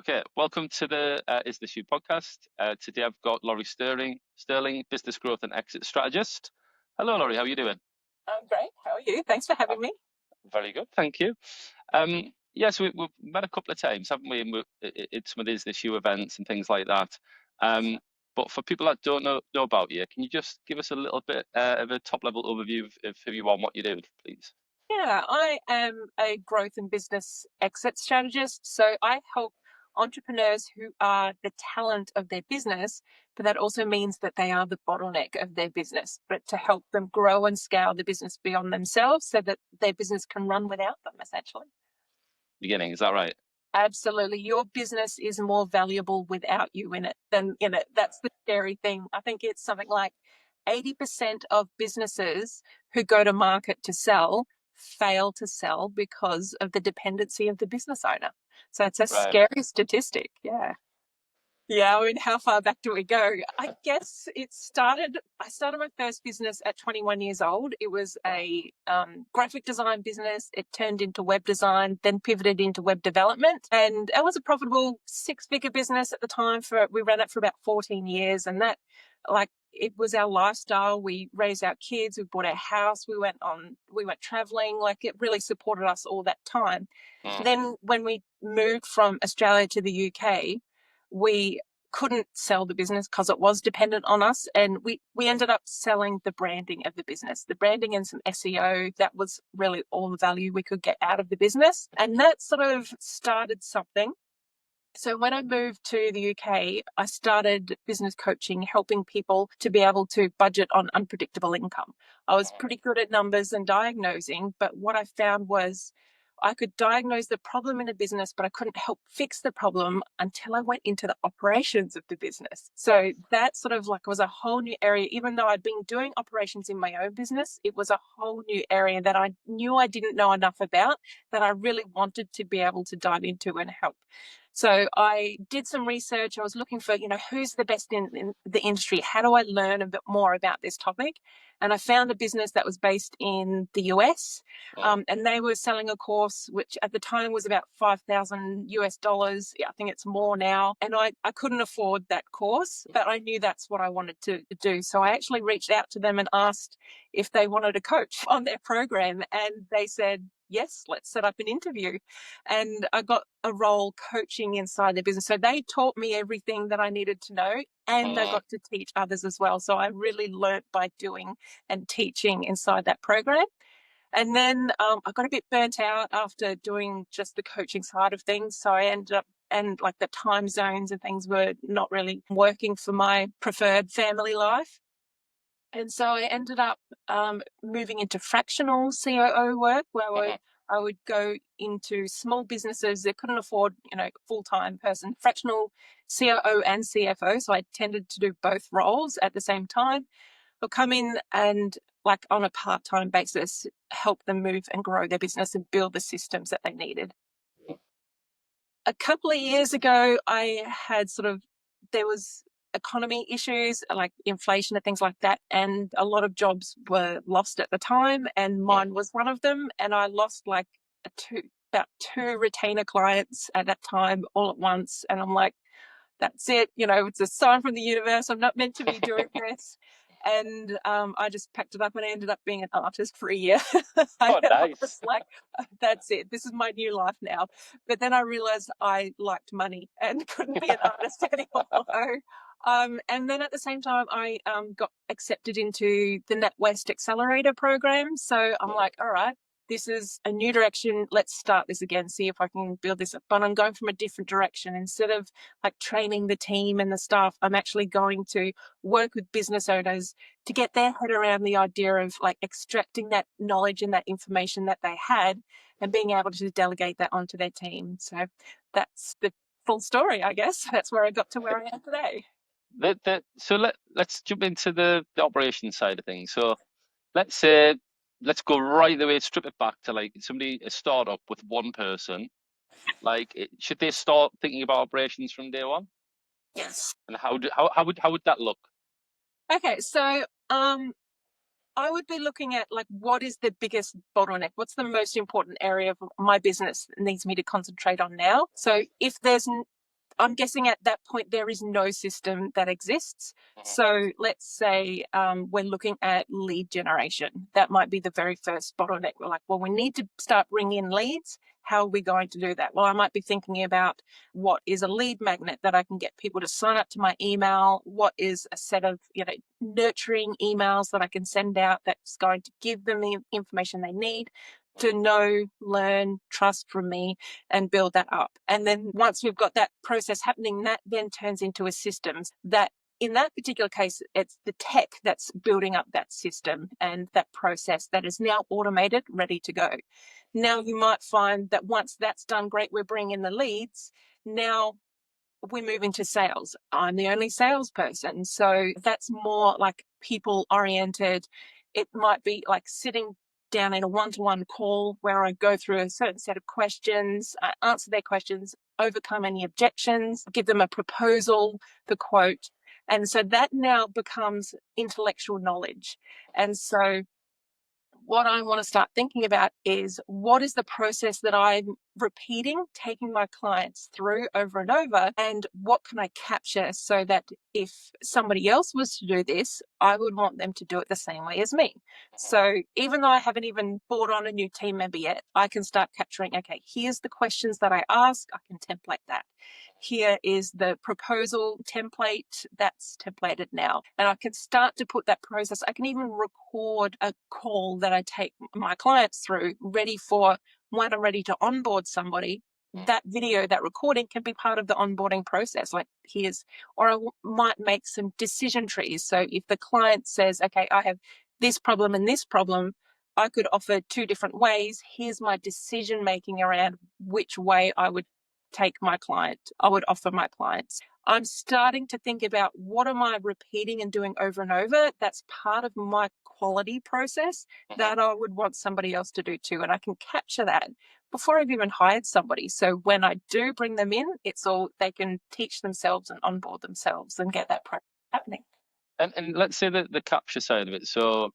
Okay, welcome to the IsThisYou podcast. Today I've got Laurie Stirling, business growth and exit strategist. Hello, Laurie. How are you doing? I'm great. How are you? Thanks for Uh, having me. Very good, thank you. Yes, we've met a couple of times, haven't we? In some of these IsThisYou events and things like that. But for people that don't know about you, can you just give us a little bit of a top level overview of who you are and what you do, please? Yeah, I am a growth and business exit strategist. So I help entrepreneurs who are the talent of their business, but that also means that they are the bottleneck of their business, but to help them grow and scale the business beyond themselves so that their business can run without them, essentially. Beginning, is that right? Absolutely. Your business is more valuable without you in it than in it. That's the scary thing. I think it's something like 80% of businesses who go to market to sell fail to sell because of the dependency of the business owner. So it's a Right. scary statistic. Yeah. Yeah, I mean, how far back do we go? I guess I started my first business at 21 years old. It was a graphic design business. It turned into web design, then pivoted into web development. And it was a profitable six-figure business at the time. We ran it for about 14 years. And it was our lifestyle. We raised our kids. We bought our house. We went traveling. Like, it really supported us all that time. Mm. Then when we moved from Australia to the UK, we couldn't sell the business because it was dependent on us. And we ended up selling the branding of the business, the branding and some SEO. That was really all the value we could get out of the business. And that sort of started something. So when I moved to the UK, I started business coaching, helping people to be able to budget on unpredictable income. I was pretty good at numbers and diagnosing, but what I found was I could diagnose the problem in a business, but I couldn't help fix the problem until I went into the operations of the business. So that sort of like was a whole new area. Even though I'd been doing operations in my own business, it was a whole new area that I knew I didn't know enough about, that I really wanted to be able to dive into and help. So I did some research. I was looking for, who's the best in the industry? How do I learn a bit more about this topic? And I found a business that was based in the US, Mm. and they were selling a course which at the time was about $5,000 US. Yeah, I think it's more now. And I couldn't afford that course, but I knew that's what I wanted to do. So I actually reached out to them and asked if they wanted a coach on their program. And they said, yes, let's set up an interview. And I got a role coaching inside the business. So they taught me everything that I needed to know, and I Mm. got to teach others as well. So I really learnt by doing and teaching inside that program. And then I got a bit burnt out after doing just the coaching side of things. So I ended up, and like the time zones and things were not really working for my preferred family life. And so I ended up moving into fractional COO work, where Mhm. I would go into small businesses that couldn't afford, full-time person, fractional COO and CFO. So I tended to do both roles at the same time. I'll come in and, like, on a part-time basis, help them move and grow their business and build the systems that they needed. A couple of years ago, there was economy issues like inflation and things like that. And a lot of jobs were lost at the time. And Mm. mine was one of them. And I lost about two retainer clients at that time all at once. And I'm like, that's it. It's a sign from the universe. I'm not meant to be doing this. And I just packed it up and I ended up being an artist for a year. I Oh, was nice. like, that's it. This is my new life now. But then I realized I liked money and couldn't be an artist anymore. And then at the same time, I got accepted into the NatWest Accelerator program. So I'm like, all right, this is a new direction. Let's start this again, see if I can build this up. But I'm going from a different direction. Instead of like training the team and the staff, I'm actually going to work with business owners to get their head around the idea of like extracting that knowledge and that information that they had and being able to delegate that onto their team. So that's the full story, I guess. That's where I got to where I am today. So let's jump into the operations side of things. So let's say let's go right the way, strip it back to like a startup with one person. Like, should they start thinking about operations from day one? Yes. And how would that look? Okay, so I would be looking at like what is the biggest bottleneck? What's the most important area of my business that needs me to concentrate on now? So if there's I'm guessing at that point there is no system that exists. Mhm. So let's say we're looking at lead generation. That might be the very first bottleneck. We're like, well, we need to start bringing in leads. How are we going to do that? Well, I might be thinking about what is a lead magnet that I can get people to sign up to my email. What is a set of nurturing emails that I can send out that's going to give them the information they need to know, learn, trust from me, and build that up. And then once we've got that process happening, that then turns into a system that, in that particular case, it's the tech that's building up that system and that process that is now automated, ready to go. Now you might find that once that's done, great, we're bringing in the leads. Now we move into sales. I'm the only salesperson. So that's more like people oriented. It might be like sitting down in a one-to-one call where I go through a certain set of questions, I answer their questions, overcome any objections, give them a proposal, the quote. And so that now becomes intellectual knowledge. And so what I want to start thinking about is what is the process that I'm repeating, taking my clients through over and over, and what can I capture so that if somebody else was to do this, I would want them to do it the same way as me. So even though I haven't even brought on a new team member yet, I can start capturing, okay, here's the questions that I ask, I can template that. Here is the proposal template that's templated now. And I can start to put that process. I can even record a call that I take my clients through, ready for when I'm ready to onboard somebody. That video, that recording can be part of the onboarding process. Like or I might make some decision trees. So if the client says, okay, I have this problem and this problem, I could offer two different ways. Here's my decision making around which way I would offer my clients. I'm starting to think about what am I repeating and doing over and over. That's part of my quality process that I would want somebody else to do too. And I can capture that before I've even hired somebody. So when I do bring them in, it's all they can teach themselves and onboard themselves and get that process happening. And let's say the capture side of it. So,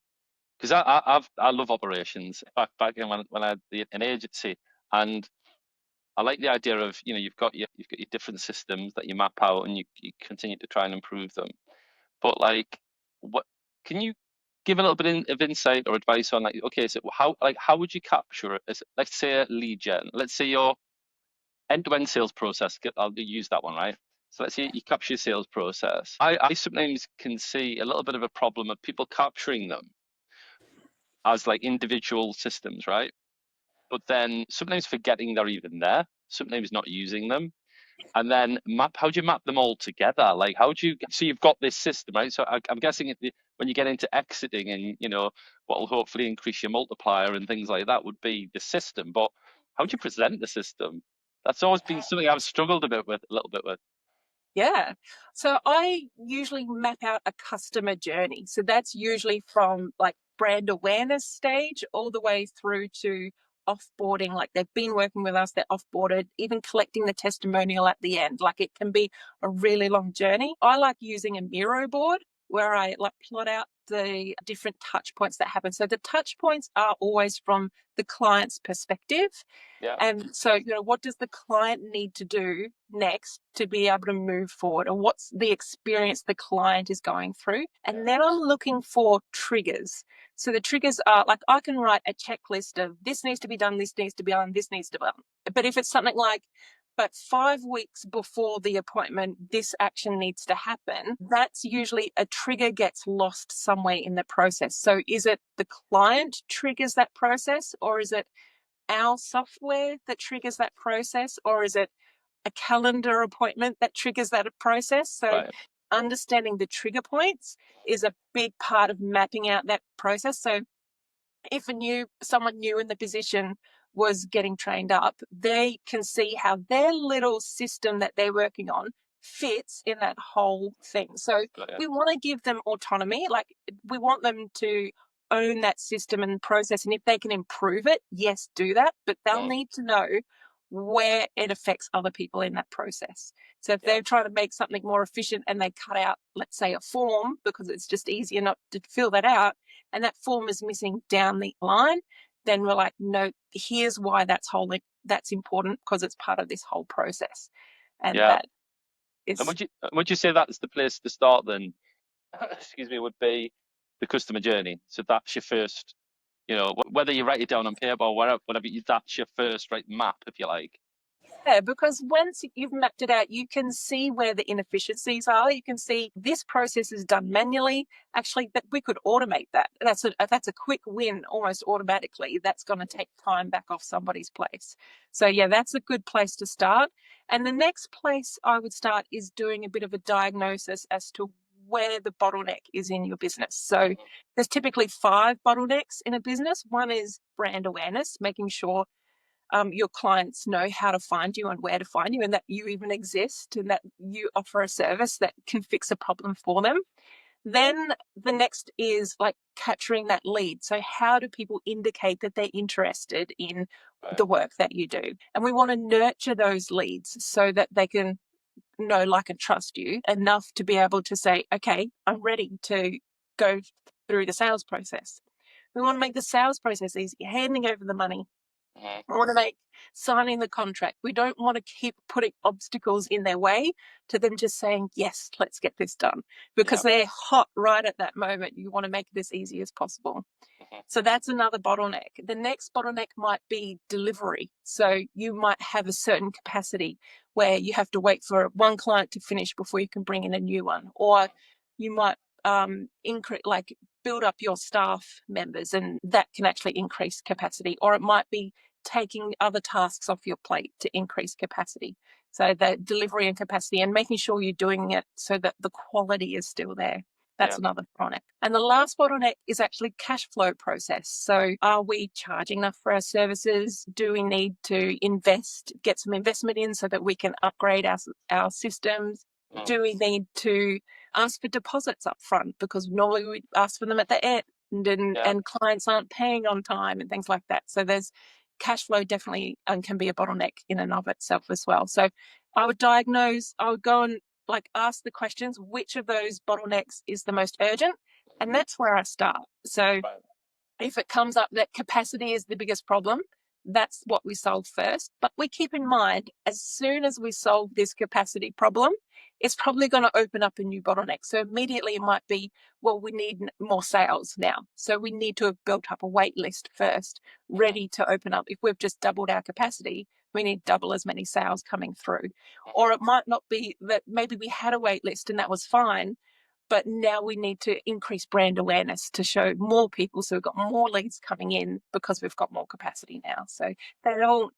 because I love operations. Back in when I had an agency, and I like the idea of you've got your different systems that you map out and you continue to try and improve them. But like, what can you give a little bit of insight or advice on, like, okay, so how would you capture it as, let's say, a lead gen? Let's say your end-to-end sales process. I'll use that one, right? So let's say you capture your sales process. I sometimes can see a little bit of a problem of people capturing them as like individual systems, right? But then sometimes forgetting they're even there, sometimes not using them. And then how do you map them all together? Like, so you've got this system, right? So I'm guessing when you get into exiting and, what will hopefully increase your multiplier and things like that would be the system. But how do you present the system? That's always been something I've struggled a little bit with. Yeah. So I usually map out a customer journey. So that's usually from like brand awareness stage all the way through to offboarding. Like they've been working with us, they're offboarded, even collecting the testimonial at the end. Like it can be a really long journey. I like using a Miro board where I like plot out the different touch points that happen. So the touch points are always from the client's perspective. Yeah, And so, what does the client need to do next to be able to move forward? Or what's the experience the client is going through? yeah, And then I'm looking for triggers. So the triggers are like I can write a checklist of this needs to be done, this needs to be done, this needs to be done. But if it's something like, but 5 weeks before the appointment, this action needs to happen, that's usually a trigger gets lost somewhere in the process. So is it the client triggers that process, or is it our software that triggers that process, or is it a calendar appointment that triggers that process? So right. understanding the trigger points is a big part of mapping out that process. So if someone new in the position was getting trained up, they can see how their little system that they're working on fits in that whole thing. So Got you. we want to give them autonomy. Like we want them to own that system and process. And if they can improve it, yes, do that. But they'll Mm, need to know where it affects other people in that process. So if yeah, they're trying to make something more efficient and they cut out, let's say, a form because it's just easier not to fill that out, and that form is missing down the line, then we're like, no, here's why that's important because it's part of this whole process. And yeah. that. And Is would you say that's the place to start then? Excuse me, would be the customer journey. So that's your first, whether you write it down on paper or whatever, that's your first right map, if you like. Yeah, because once you've mapped it out, you can see where the inefficiencies are. You can see this process is done manually. Actually, that we could automate that. That's a quick win almost automatically. That's going to take time back off somebody's place. So yeah, that's a good place to start. And the next place I would start is doing a bit of a diagnosis as to where the bottleneck is in your business. So there's typically 5 bottlenecks in a business. One is brand awareness, making sure your clients know how to find you and where to find you, and that you even exist and that you offer a service that can fix a problem for them. Then the next is like capturing that lead. So, how do people indicate that they're interested in Right. the work that you do? And we want to nurture those leads so that they can know, like, and trust you enough to be able to say, okay, I'm ready to go through the sales process. We want to make the sales process easy, handing over the money. Mhm. We want to make signing the contract. We don't want to keep putting obstacles in their way to them just saying, yes, let's get this done, because Yeah. they're hot right at that moment. You want to make it as easy as possible. Mhm. So that's another bottleneck. The next bottleneck might be delivery. So you might have a certain capacity where you have to wait for one client to finish before you can bring in a new one, or you might build up your staff members, and that can actually increase capacity. Or it might be taking other tasks off your plate to increase capacity. So the delivery and capacity, and making sure you're doing it so that the quality is still there. That's Yeah. another bottleneck. And the last bottleneck is actually cash flow process. So are we charging enough for our services? Do we need to get some investment in so that we can upgrade our systems? Mm. Do we need to ask for deposits up front? Because normally we ask for them at the end, Yeah. and clients aren't paying on time and things like that. So there's cash flow definitely can be a bottleneck in and of itself as well. So I would go and ask the questions, which of those bottlenecks is the most urgent? And that's where I start. So Right. if it comes up that capacity is the biggest problem, that's what we solve first. But we keep in mind, as soon as we solve this capacity problem, it's probably going to open up a new bottleneck. So immediately it might be, well, we need more sales now. So we need to have built up a wait list first, Mhm. ready to open up. If we've just doubled our capacity, we need double as many sales coming through. Mhm. Or it might not be that maybe we had a wait list and that was fine, but now we need to increase brand awareness to show more people, so we've got more leads coming in because we've got more capacity now. So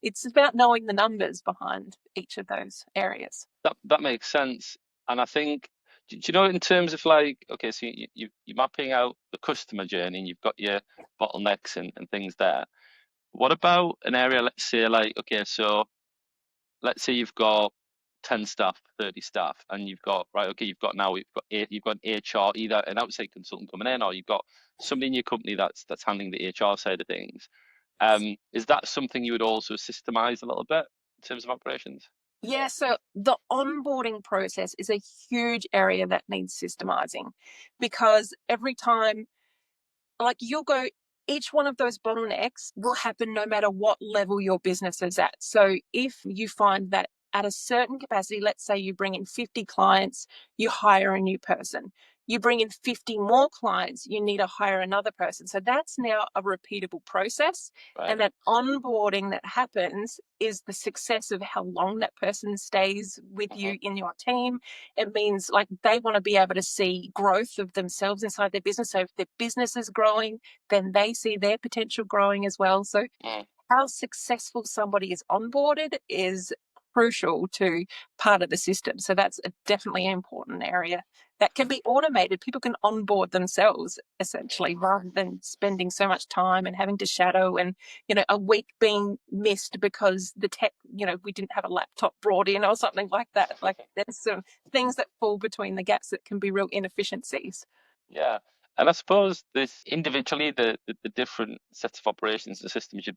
it's about knowing the numbers behind each of those areas. That makes sense. And I think, do you know, in terms of like, okay, so you're mapping out the customer journey and you've got your bottlenecks and things there. What about an area, let's say, like, okay, so let's say you've got 10 staff, 30 staff, and you've got, right, okay, you've got an HR, either an outside consultant coming in, or you've got somebody in your company that's handling the HR side of things. Is that something you would also systemize a little bit in terms of operations? Yeah, so the onboarding process is a huge area that needs systemizing, because every time, you'll go, each one of those bottlenecks will happen no matter what level your business is at. So if you find that at a certain capacity, let's say you bring in 50 clients, you hire a new person. You bring in 50 more clients, you need to hire another person. So that's now a repeatable process. Right. And that onboarding that happens is the success of how long that person stays with Mhm. you in your team. It means they want to be able to see growth of themselves inside their business. So if their business is growing, then they see their potential growing as well. So Mm. how successful somebody is onboarded is crucial to part of the system. So that's definitely an important area that can be automated. People can onboard themselves essentially, rather than spending so much time and having to shadow, and a week being missed because the tech, we didn't have a laptop brought in or something like that. There's some things that fall between the gaps that can be real inefficiencies. Yeah. And I suppose this individually, the different sets of operations and systems you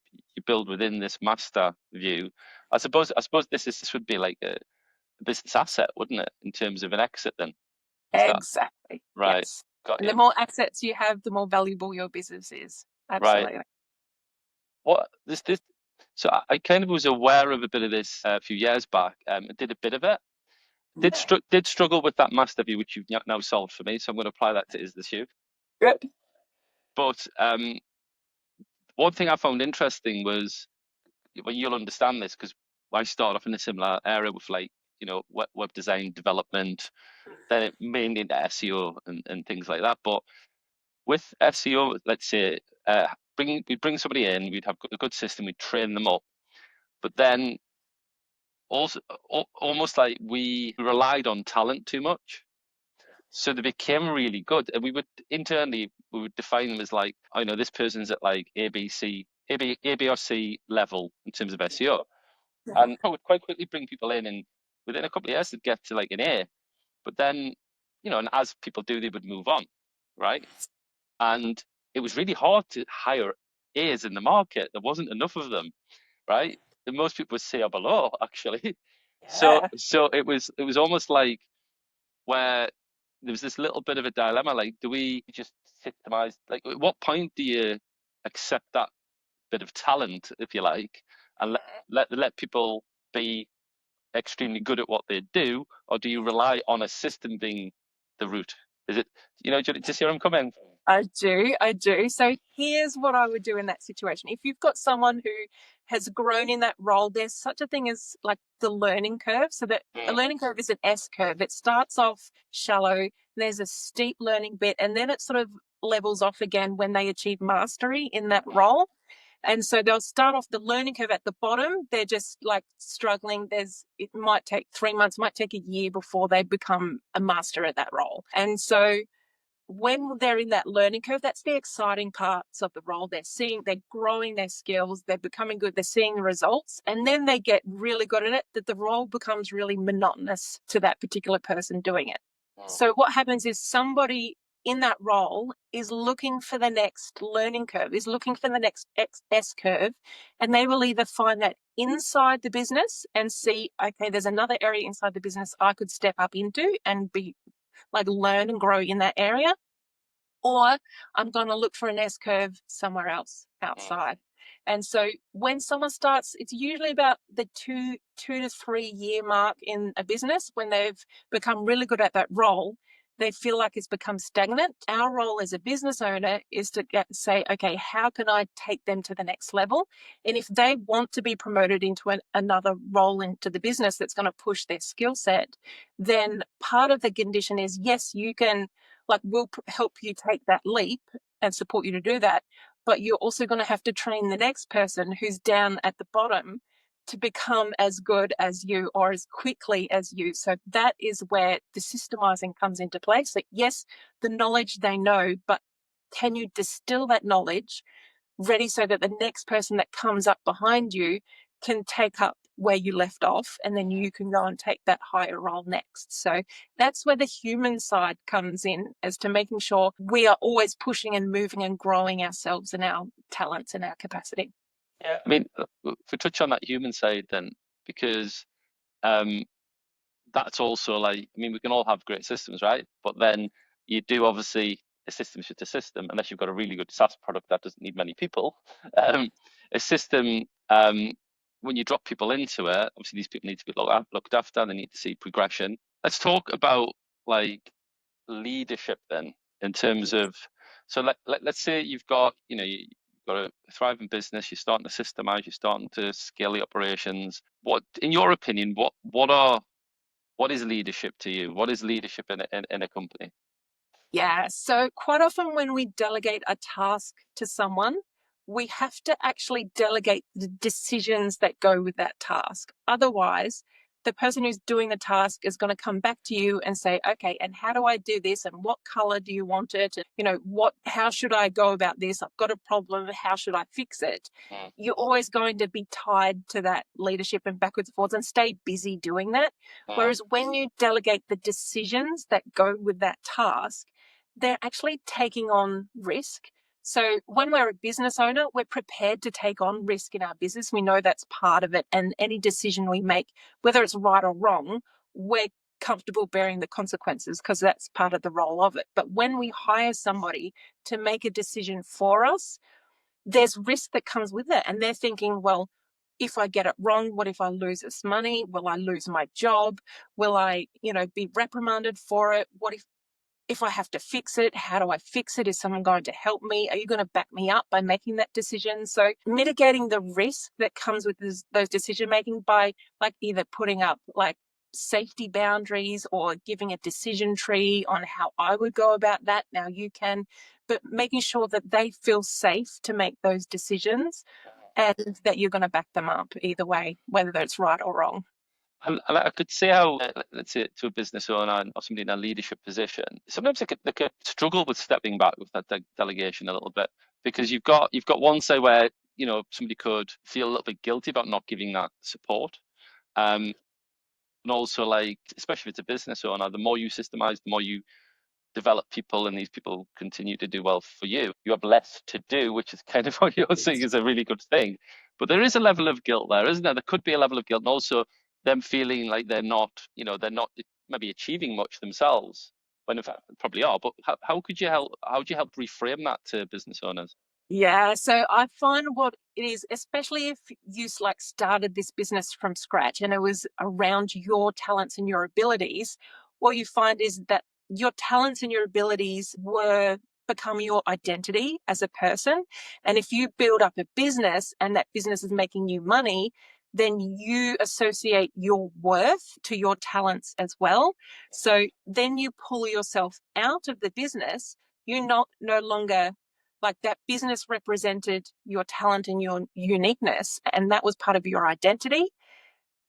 build within this master view, I suppose this would be like a business asset, wouldn't it, in terms of an exit then? Is that Exactly. right? Yes. Got And you. the more assets you have, the more valuable your business is. Right. Absolutely. What this so I kind of was aware of a bit of this a few years back. I did a bit of it. Did struggle with that master view, which you've now solved for me. So I'm going to apply that to IsThisYou. Good. But one thing I found interesting was, well, you'll understand this because I started off in a similar area with like, web design development, then it mainly into SEO and things like that. But with SEO, let's say, we'd bring somebody in, we'd have a good system, we'd train them up, but then also almost like we relied on talent too much. So they became really good, and we would internally we would define them as like, I know this person's at like A, B, or C level in terms of SEO, and I would quite quickly bring people in, and within a couple of years they'd get to like an A. But then, and as people do, they would move on, right? And it was really hard to hire A's in the market. There wasn't enough of them, right? And most people would C or below, actually. So Yeah. so it was almost like where there was this little bit of a dilemma, like, do we just systemize, like, at what point do you accept that bit of talent, if you like, and let people be extremely good at what they do, or do you rely on a system being the root? Is it, do you see where I'm coming from? I do. So here's what I would do in that situation. If you've got someone who has grown in that role, there's such a thing as like the learning curve. So that a learning curve is an S curve. It starts off shallow, there's a steep learning bit, and then it sort of levels off again when they achieve mastery in that role. And so they'll start off the learning curve at the bottom. They're just like struggling. It might take 3 months, might take a year before they become a master at that role. And so when they're in that learning curve, that's the exciting parts of the role. They're growing their skills, they're becoming good, they're seeing the results, and then they get really good at it, that the role becomes really monotonous to that particular person doing it. So what happens is somebody in that role is looking for the next learning curve, is looking for the next S curve, and they will either find that inside the business and see, okay, there's another area inside the business I could step up into and be like learn and grow in that area, or I'm going to look for an S curve somewhere else outside. And so when someone starts, it's usually about the 2 to 3 year mark in a business when they've become really good at that role. They feel like it's become stagnant. Our role as a business owner is to say, okay, how can I take them to the next level? And if they want to be promoted into another role into the business that's going to push their skill set, then part of the condition is, yes, you can, like, we'll help you take that leap and support you to do that. But you're also going to have to train the next person who's down at the bottom to become as good as you or as quickly as you. So that is where the systemizing comes into place. So yes, the knowledge they know, but can you distill that knowledge ready so that the next person that comes up behind you can take up where you left off, and then you can go and take that higher role next. So that's where the human side comes in, as to making sure we are always pushing and moving and growing ourselves and our talents and our capacity. Yeah, I mean, if we touch on that human side, then, because um, that's also like, I mean, we can all have great systems, right? But then you do obviously, a system's just a system, unless you've got a really good SaaS product that doesn't need many people. Um, a system, when you drop people into it, obviously these people need to be looked after. They need to see progression. Let's talk about like leadership then, in terms of, so let's say you've got, you've got a thriving business, you're starting to systemize, you're starting to scale the operations. What, in your opinion, what is leadership to you? What is leadership in a company? Yeah. So quite often when we delegate a task to someone, we have to actually delegate the decisions that go with that task. Otherwise, the person who's doing the task is going to come back to you and say, okay, and how do I do this? And what color do you want it? And, how should I go about this? I've got a problem. How should I fix it? You're always going to be tied to that leadership and backwards and forwards and stay busy doing that. Whereas when you delegate the decisions that go with that task, they're actually taking on risk. So when we're a business owner, we're prepared to take on risk in our business. We know that's part of it. And any decision we make, whether it's right or wrong, we're comfortable bearing the consequences because that's part of the role of it. But when we hire somebody to make a decision for us, there's risk that comes with it. And they're thinking, well, if I get it wrong, what if I lose this money? Will I lose my job? Will I, be reprimanded for it? What if I have to fix it? How do I fix it? Is someone going to help me? Are you going to back me up by making that decision? So mitigating the risk that comes with those decision making by like either putting up like safety boundaries or giving a decision tree on how I would go about that. Now you can, but making sure that they feel safe to make those decisions and that you're going to back them up either way, whether it's right or wrong. And I could see how, let's say, to a business owner or somebody in a leadership position, sometimes they could struggle with stepping back with that delegation a little bit because you've got one side where somebody could feel a little bit guilty about not giving that support, and also like especially if it's a business owner, the more you systemize, the more you develop people and these people continue to do well for you, you have less to do, which is kind of what you're saying is a really good thing. But there is a level of guilt there, isn't there? There could be a level of guilt, and also them feeling like they're not maybe achieving much themselves, when in fact they probably are. But how could you help? How do you help reframe that to business owners? Yeah, so I find what it is, especially if you like started this business from scratch and it was around your talents and your abilities, what you find is that your talents and your abilities were become your identity as a person. And if you build up a business and that business is making you money, then you associate your worth to your talents as well. So then you pull yourself out of the business. You're not no longer like that business represented your talent and your uniqueness, and that was part of your identity.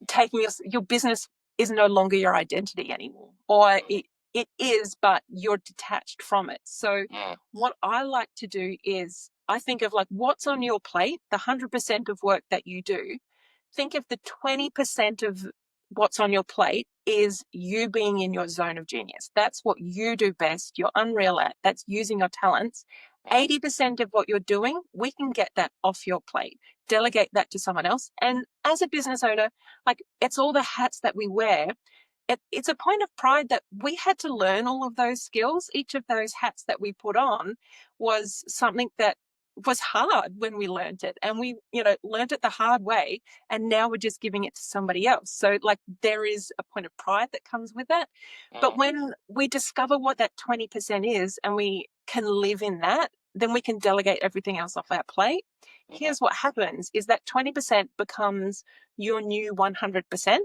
Taking your business is no longer your identity anymore, or it is, but you're detached from it. So Mm, what I like to do is I think of like what's on your plate, the 100% of work that you do. Think of the 20% of what's on your plate is you being in your zone of genius. That's what you do best. You're unreal at. That's using your talents. mm, 80% of what you're doing, we can get that off your plate. Delegate that to someone else. And as a business owner, like it's all the hats that we wear. It's a point of pride that we had to learn all of those skills. Each of those hats that we put on was something that was hard when we learned it, and we learned it the hard way, and now we're just giving it to somebody else. So like there is a point of pride that comes with that. But mm, when we discover what that 20% is and we can live in that, then we can delegate everything else off our plate. mm, Here's what happens is that 20% becomes your new 100%,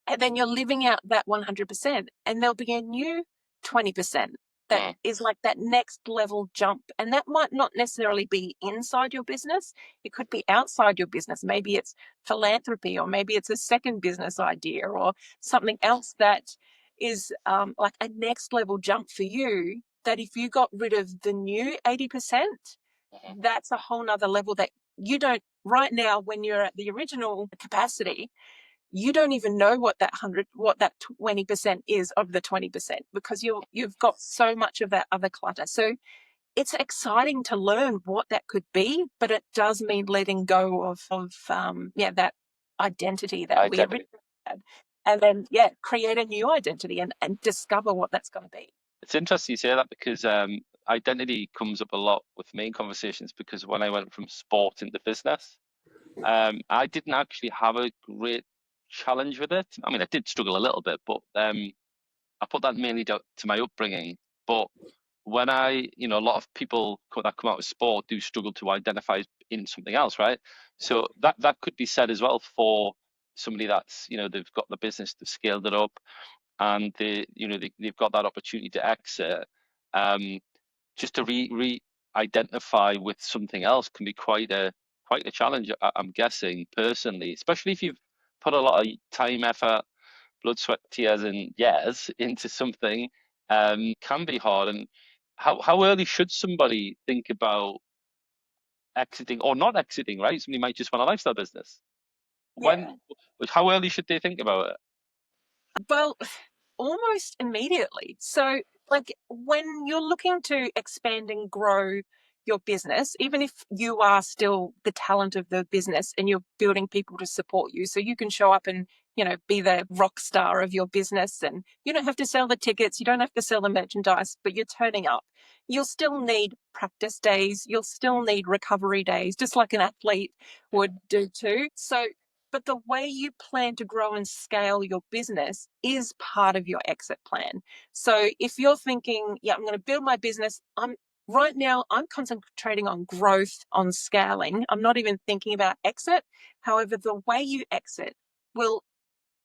and then you're living out that 100%, and there'll be a new 20% that mm, is like that next level jump. And that might not necessarily be inside your business, it could be outside your business. Maybe it's philanthropy, or maybe it's a second business idea, or something else that is like a next level jump for you. That if you got rid of the new 80%, mm, that's a whole nother level that you don't right now. When you're at the original capacity, you don't even know what that 20% is of the 20%, because you've got so much of that other clutter. So it's exciting to learn what that could be, but it does mean letting go of that identity that we identity. originally had, and then create a new identity and discover what that's going to be. It's interesting you say that because identity comes up a lot with me in conversations because when I went from sport into business, I didn't actually have a great challenge with it. I mean, I did struggle a little bit, but I put that mainly down to my upbringing. But when a lot of people that come out of sport do struggle to identify in something else, right? So that could be said as well for somebody that's, they've got the business, they've scaled it up, and they've got that opportunity to exit. Um, just to identify with something else can be quite a challenge. I'm guessing personally, especially if you've put a lot of time, effort, blood, sweat, tears, and years into something, can be hard. And how early should somebody think about exiting or not exiting? Right, somebody might just want a lifestyle business. Yeah. When, how early should they think about it? Well, almost immediately. So, like when you're looking to expand and grow your business, even if you are still the talent of the business and you're building people to support you, so you can show up and be the rock star of your business, and you don't have to sell the tickets, you don't have to sell the merchandise, but you're turning up. You'll still need practice days, you'll still need recovery days, just like an athlete would do too. So, but the way you plan to grow and scale your business is part of your exit plan. So if you're thinking, yeah, I'm going to build my business, right now I'm concentrating on growth, on scaling. I'm not even thinking about exit. However, the way you exit will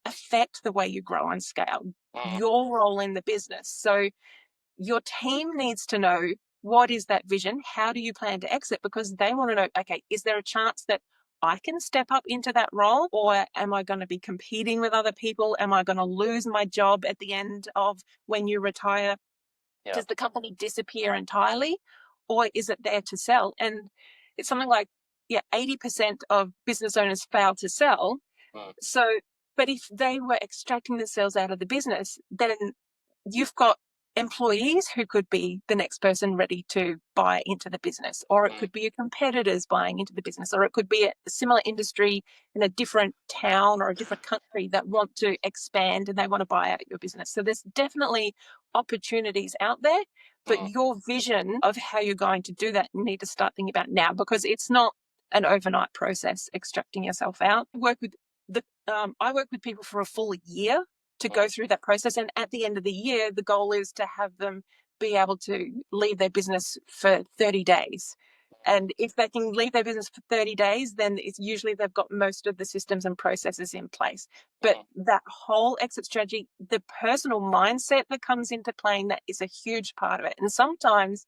affect the way you grow and scale, your role in the business. So your team needs to know, what is that vision? How do you plan to exit? Because they want to know, okay, is there a chance that I can step up into that role, or am I going to be competing with other people? Am I going to lose my job at the end of when you retire? Yeah. Does the company disappear entirely, or is it there to sell? And it's something like, yeah, 80% of business owners fail to sell. So, but if they were extracting the sales out of the business, then you've got employees who could be the next person ready to buy into the business, or it could be your competitors buying into the business, or it could be a similar industry in a different town or a different country that want to expand and they want to buy out your business. So there's definitely opportunities out there, but your vision of how you're going to do that, you need to start thinking about now, because it's not an overnight process extracting yourself out. I work with people for a full year to go through that process. And at the end of the year, the goal is to have them be able to leave their business for 30 days. And if they can leave their business for 30 days, then it's usually they've got most of the systems and processes in place. But that whole exit strategy, the personal mindset that comes into playing, that is a huge part of it. And sometimes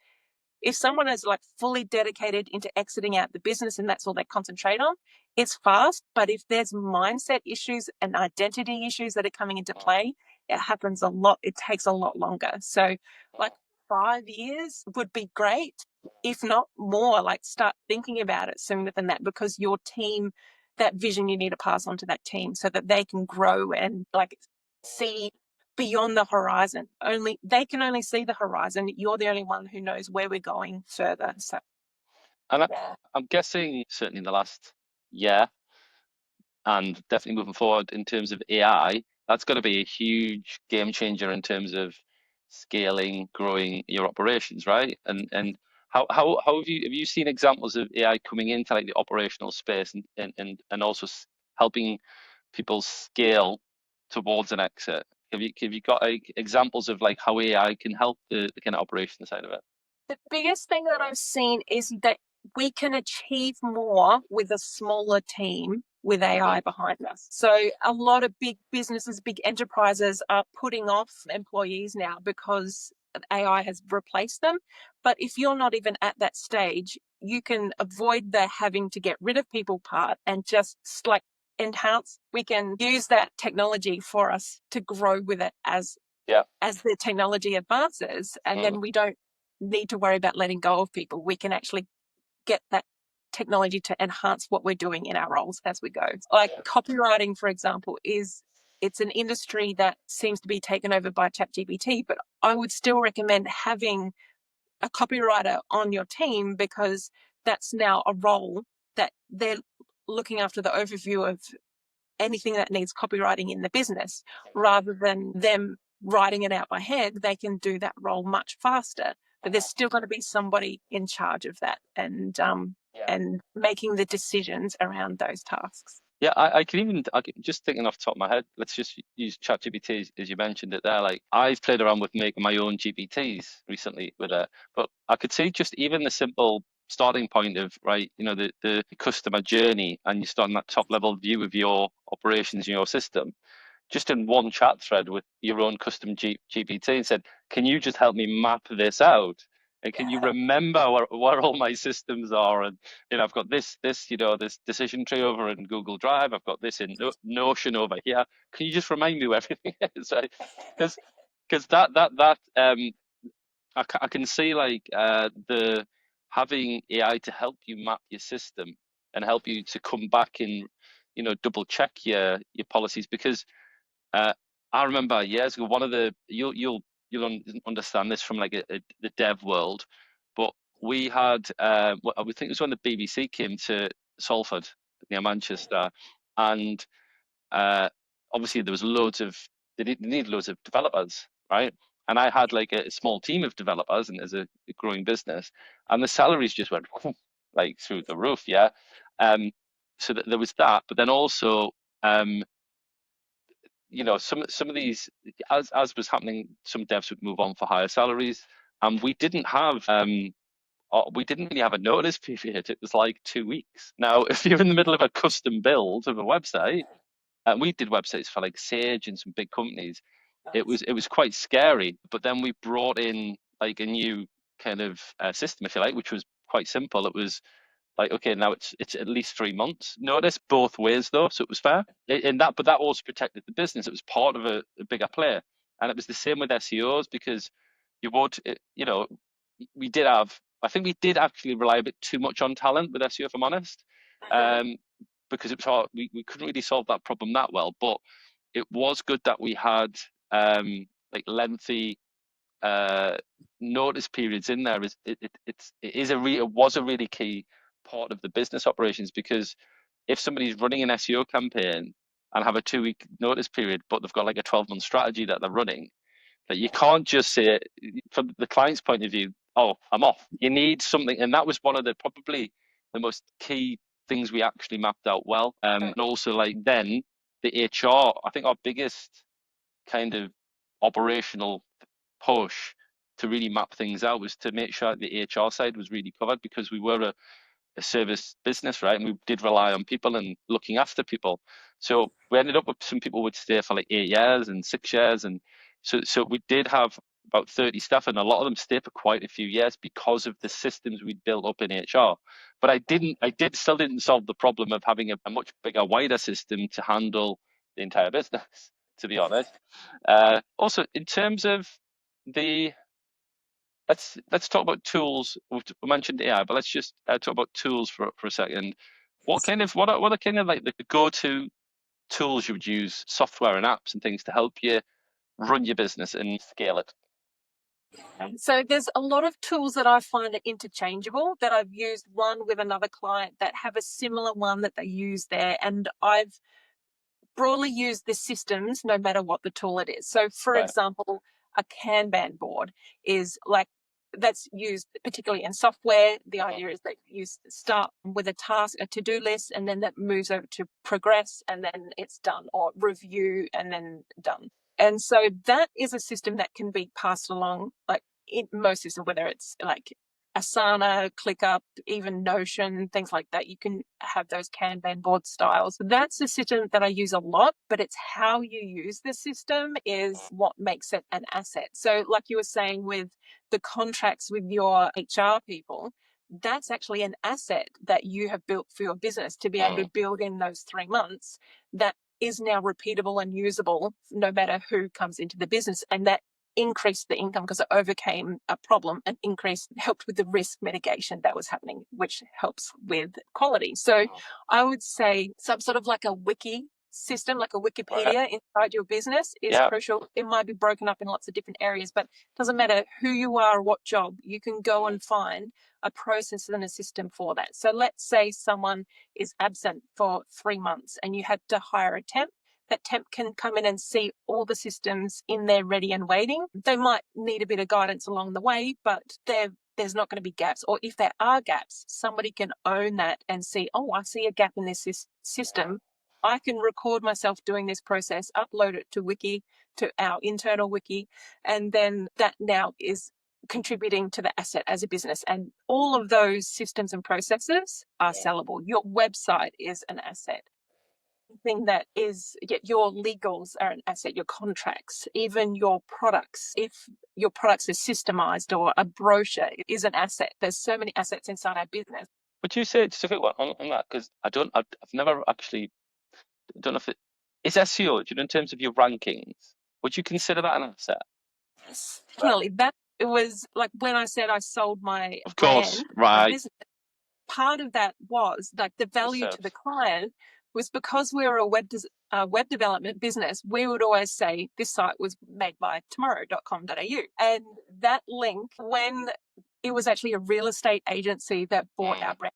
if someone is like fully dedicated into exiting out the business and that's all they concentrate on, it's fast. But if there's mindset issues and identity issues that are coming into play, it happens a lot. It takes a lot longer. So like 5 years would be great. If not more, like start thinking about it sooner than that, because your team, that vision you need to pass on to that team so that they can grow and like see beyond the horizon. Only they can only see the horizon. You're the only one who knows where we're going further. So And I'm guessing certainly in the last year, and definitely moving forward in terms of AI, that's going to be a huge game changer in terms of scaling, growing your operations, right? And how have you seen examples of AI coming into like the operational space and also helping people scale towards an exit? Have you got like examples of like how AI can help the kind of operation side of it? the biggest thing that I've seen is that we can achieve more with a smaller team with AI behind us. So a lot of big businesses, big enterprises are putting off employees now because AI has replaced them. But if you're not even at that stage, you can avoid the having to get rid of people part and just like enhance. We can use that technology for us to grow with it Yeah. as the technology advances, and then we don't need to worry about letting go of people. We can actually get that technology to enhance what we're doing in our roles as we go. Like copywriting, for example, it's an industry that seems to be taken over by ChatGPT, but I would still recommend having a copywriter on your team, because that's now a role that they're looking after the overview of anything that needs copywriting in the business, rather than them writing it out by hand. They can do that role much faster, but there's still going to be somebody in charge of that and making the decisions around those tasks. Yeah, just thinking off the top of my head, let's just use ChatGPT as you mentioned it there. Like I've played around with making my own GPTs recently with it, but I could see just even the simple starting point of, right, the customer journey, and you start on that top level view of your operations and your system, just in one chat thread with your own custom GPT, and said, can you just help me map this out? And can you remember where all my systems are? And I've got this decision tree over in Google Drive. I've got this in Notion over here. Can you just remind me where everything is? Because I can see like the having AI to help you map your system and help you to come back and double check your policies, because I remember years ago, one of the understand this from like the dev world, but we had I would think it was when the BBC came to Salford near Manchester, and obviously there was they need loads of developers, right? And I had like a small team of developers, and as a growing business, and the salaries just went like through the roof, yeah. Um, so that there was that, but then also, um, some of these, as was happening, some devs would move on for higher salaries, and we didn't really have a notice period. It was like 2 weeks. Now, if you're in the middle of a custom build of a website, and we did websites for like Sage and some big companies, it was quite scary. But then we brought in like a new kind of system, if you like, which was quite simple. It was like, okay, now it's at least 3 months notice both ways though, so it was fair. But that also protected the business. It was part of a bigger player, and it was the same with SEOs because you would, we did have. I think we did actually rely a bit too much on talent with SEO, if I'm honest, um, because it was hard. We couldn't really solve that problem that well, but it was good that we had like lengthy uh, notice periods in there. It was a really key part of the business operations, because if somebody's running an SEO campaign and have a 2 week notice period, but they've got like a 12-month strategy that they're running, that you can't just say, from the client's point of view, oh, I'm off. You need something, and that was one of probably the most key things we actually mapped out well. And also, like, then the HR, I think our biggest kind of operational push to really map things out was to make sure the HR side was really covered, because we were a service business, right? And we did rely on people and looking after people. So we ended up with some people would stay for like 8 years and 6 years. And so we did have about 30 staff, and a lot of them stayed for quite a few years because of the systems we'd built up in HR. But still didn't solve the problem of having a much bigger, wider system to handle the entire business, to be honest. Also, in terms of the let's talk about tools. We mentioned AI, but let's just talk about tools for a second. What are kind of like the go-to tools you would use, software and apps and things to help you run your business and scale it? So there's a lot of tools that I find are interchangeable, that I've used one with another client that have a similar one that they use there. And I've broadly used the systems no matter what the tool it is. So for Right. example, a Kanban board is like, that's used particularly in software. The idea is that you start with a task, a to-do list, and then that moves over to progress, and then it's done, or review and then done. And so that is a system that can be passed along, like in most systems, whether it's like Asana, ClickUp, even Notion, things like that. You can have those Kanban board styles. That's a system that I use a lot, but it's how you use the system is what makes it an asset. So like you were saying with the contracts with your HR people, that's actually an asset that you have built for your business to be able to build in those 3 months that is now repeatable and usable no matter who comes into the business. And that increased the income because it overcame a problem and helped with the risk mitigation that was happening, which helps with quality. So I would say some sort of like a wiki system, like a Wikipedia inside your business is crucial. It might be broken up in lots of different areas, but it doesn't matter who you are or what job, you can go and find a process and a system for that. So let's say someone is absent for 3 months and you had to hire a temp. That temp can come in and see all the systems in there ready and waiting. They might need a bit of guidance along the way, but there's not going to be gaps. Or if there are gaps, somebody can own that and see, oh, I see a gap in this system. I can record myself doing this process, upload it to our internal wiki, and then that now is contributing to the asset as a business. And all of those systems and processes are sellable. Your website is an asset. Thing that is, your legals are an asset, your contracts, even your products. If your products are systemized or a brochure is an asset. There's so many assets inside our business. Would you say, just a quick one on that, because I've never actually, don't know if it is SEO, in terms of your rankings, would you consider that an asset? Yes, definitely. That it was like when I said I sold my Of course, brand, my right. business, part of that was like the value to the client was because we were a web development business. We would always say this site was made by tomorrow.com.au, and that link, when it was actually a real estate agency that bought our brand.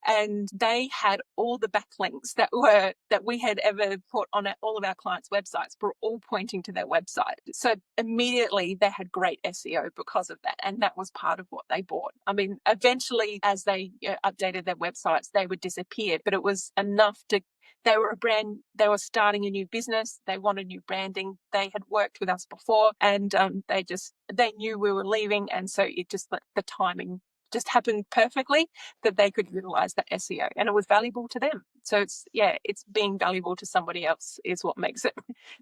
And they had all the backlinks that we had ever put on all of our clients' websites were all pointing to their website. So immediately they had great SEO because of that. And that was part of what they bought. I mean, eventually as they updated their websites, they would disappear, but it was enough to, they were a brand, they were starting a new business, they wanted new branding, they had worked with us before, and they knew we were leaving, and so it just, the timing just happened perfectly that they could utilize that SEO, and it was valuable to them. So it's being valuable to somebody else is what makes it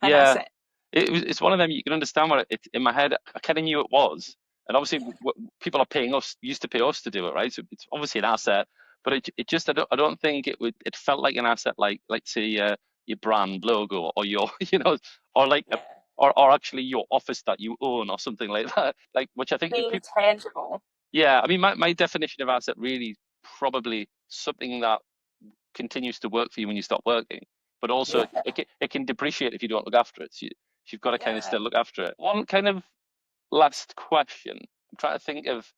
an Yeah, asset. it's one of them. You can understand what in my head. I kind of knew it was, and obviously people are paying us, used to pay us to do it, right? So it's obviously an asset, but it just I don't think it would. It felt like an asset, like say your brand logo or your or like or actually your office that you own or something like that. Like which I think Being people. tangible. Yeah, I mean my definition of asset really probably something that continues to work for you when you stop working, but also Yeah. it can depreciate if you don't look after it. So you've got to kind of Yeah. still look after it. One kind of last question. I'm trying to think of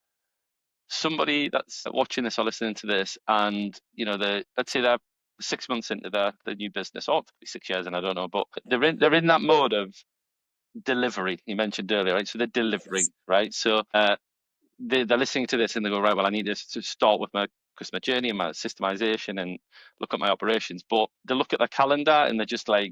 somebody that's watching this or listening to this, and let's say they're 6 months into their new business, or 6 years, and I don't know, but they're in that mode of delivery you mentioned earlier, right? So they're delivering, right? So they're listening to this and they go, right, well, I need to start with my customer journey and my systemization and look at my operations. But they look at their calendar and they're just like,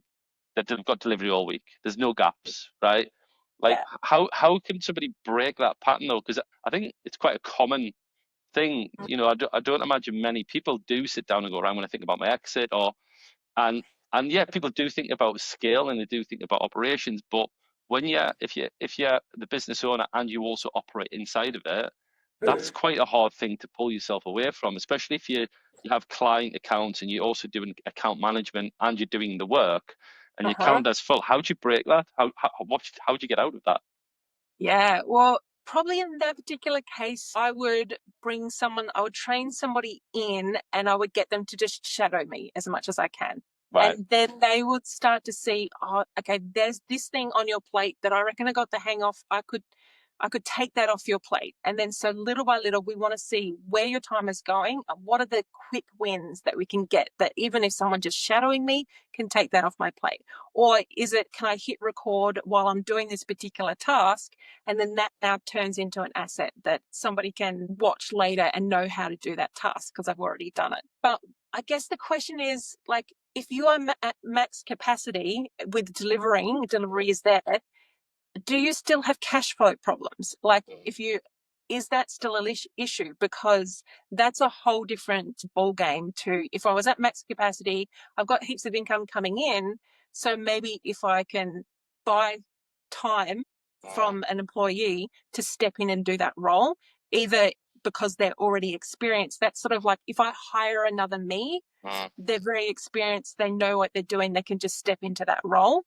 they've got delivery all week. There's no gaps, right? Like, Yeah. how can somebody break that pattern though? Because I think it's quite a common thing. I don't imagine many people do sit down and go, right, I'm going to think about my exit and and yeah, people do think about scale and they do think about operations, but when if you're the business owner and you also operate inside of it, that's quite a hard thing to pull yourself away from, especially if you have client accounts and you're also doing account management and you're doing the work and your Uh-huh. calendar's full. How do you break that? How do you get out of that? Yeah, well, probably in that particular case, I would I would train somebody in and I would get them to just shadow me as much as I can. Right. And then they would start to see, oh, okay, there's this thing on your plate that I reckon I got the hang of. I could take that off your plate. And then so little by little, we want to see where your time is going and what are the quick wins that we can get that even if someone just shadowing me can take that off my plate. Or can I hit record while I'm doing this particular task? And then that now turns into an asset that somebody can watch later and know how to do that task because I've already done it. But I guess the question is like, if you are at max capacity with delivery is there, do you still have cash flow problems? Like, is that still an issue? Because that's a whole different ball game to if I was at max capacity, I've got heaps of income coming in. So maybe if I can buy time from an employee to step in and do that role, either because they're already experienced, that's sort of like if I hire another me, they're very experienced, they know what they're doing, they can just step into that role,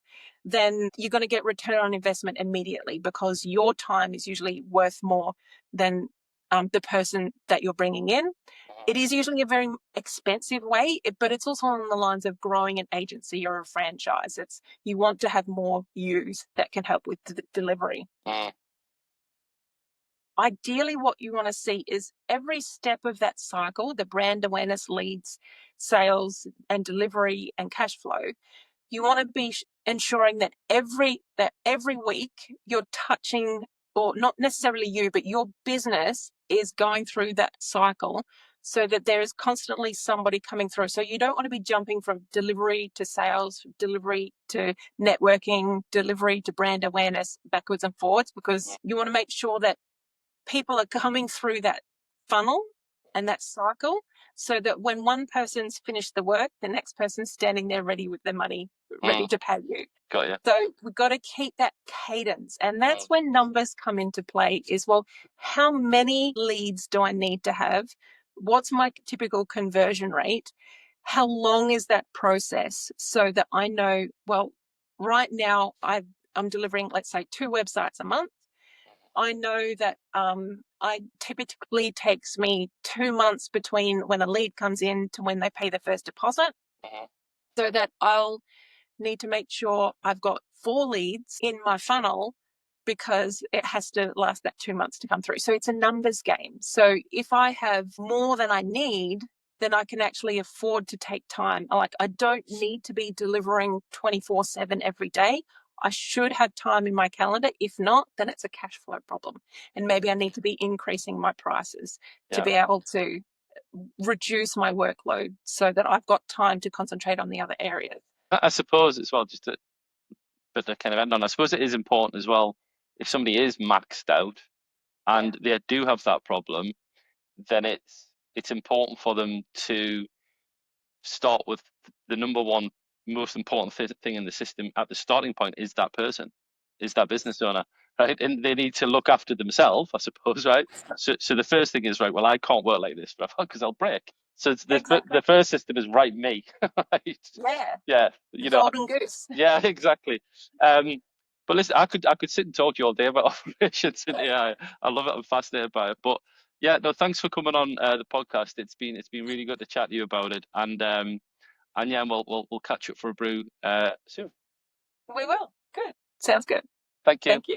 then you're going to get return on investment immediately because your time is usually worth more than the person that you're bringing in. It is usually a very expensive way, but it's also on the lines of growing an agency or a franchise. It's you want to have more yous that can help with the delivery. Ideally, what you want to see is every step of that cycle, the brand awareness, leads, sales, and delivery and cash flow. You want to be ensuring that every week you're touching, or not necessarily you, but your business is going through that cycle so that there is constantly somebody coming through. So you don't want to be jumping from delivery to sales, delivery to networking, delivery to brand awareness, backwards and forwards, because you want to make sure that people are coming through that funnel and that cycle so that when one person's finished the work, the next person's standing there ready with their money, ready to pay you. Got you. So we've got to keep that cadence. And that's when numbers come into play is, well, how many leads do I need to have? What's my typical conversion rate? How long is that process so that I know, well, right now I'm delivering, let's say, 2 websites a month. I know that I typically takes me 2 months between when a lead comes in to when they pay the first deposit, so that I'll need to make sure I've got 4 leads in my funnel because it has to last that 2 months to come through. So it's a numbers game. So if I have more than I need, then I can actually afford to take time. Like, I don't need to be delivering 24/7 every day. I should have time in my calendar. If not, then it's a cash flow problem. And maybe I need to be increasing my prices to be able to reduce my workload so that I've got time to concentrate on the other areas. I suppose as well, just to put the kind of end on, I suppose it is important as well, if somebody is maxed out and they do have that problem, then it's important for them to start with the number one most important thing in the system at the starting point is that person, is that business owner, right? And they need to look after themselves, I suppose, right? So the first thing is, right, well, I can't work like this because I'll break. So it's Exactly. the first system is right me, right? Yeah. Yeah, The golden goose. yeah, exactly. But listen, I could sit and talk to you all day about operations and AI. I love it. I'm fascinated by it. But yeah, no, thanks for coming on the podcast. It's been really good to chat to you about it. And yeah, we'll catch up for a brew soon. We will. Good. Sounds good. Thank you. Thank you.